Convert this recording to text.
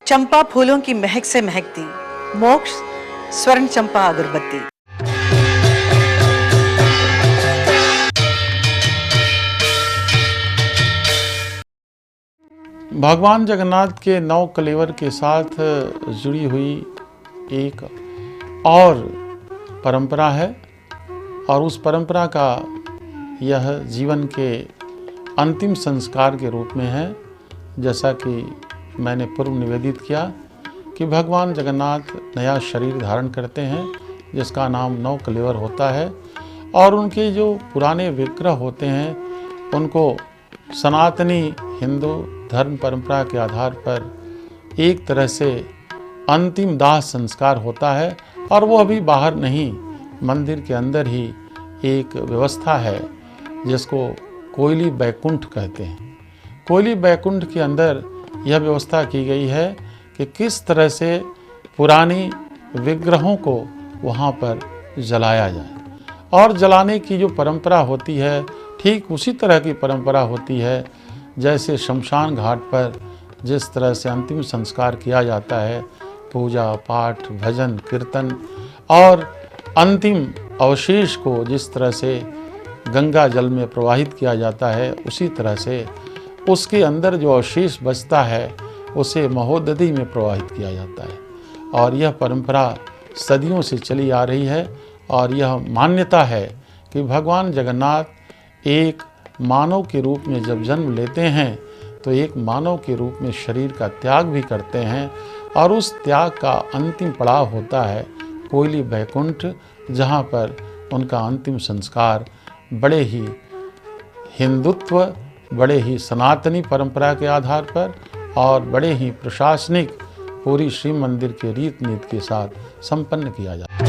चंपा फूलों की महक से महकती, मोक्ष स्वर्ण चंपा अगरबत्ती। भगवान जगन्नाथ के 9 कलेवर के साथ जुड़ी हुई एक और परंपरा है और उस परंपरा का यह जीवन के अंतिम संस्कार के रूप में है। जैसा कि मैंने पूर्व निवेदित किया कि भगवान जगन्नाथ नया शरीर धारण करते हैं जिसका नाम 9 कलेवर होता है और उनके जो पुराने विग्रह होते हैं उनको सनातनी हिंदू धर्म परंपरा के आधार पर एक तरह से अंतिम दाह संस्कार होता है और वो अभी बाहर नहीं, मंदिर के अंदर ही एक व्यवस्था है जिसको कोयली बैकुंठ कहते हैं। कोयली बैकुंठ के अंदर यह व्यवस्था की गई है कि किस तरह से पुरानी विग्रहों को वहाँ पर जलाया जाए और जलाने की जो परंपरा होती है ठीक उसी तरह की परंपरा होती है जैसे शमशान घाट पर जिस तरह से अंतिम संस्कार किया जाता है, पूजा पाठ भजन कीर्तन और अंतिम अवशेष को जिस तरह से गंगा जल में प्रवाहित किया जाता है, उसी तरह से उसके अंदर जो अवशेष बचता है उसे महोदधि में प्रवाहित किया जाता है। और यह परंपरा सदियों से चली आ रही है और यह मान्यता है कि भगवान जगन्नाथ एक मानव के रूप में जब जन्म लेते हैं तो एक मानव के रूप में शरीर का त्याग भी करते हैं और उस त्याग का अंतिम पड़ाव होता है कोयली बैकुंठ, जहाँ पर उनका अंतिम संस्कार बड़े ही हिंदुत्व, बड़े ही सनातनी परंपरा के आधार पर और बड़े ही प्रशासनिक पूरी शिव मंदिर के रीत नीति के साथ संपन्न किया जाता है।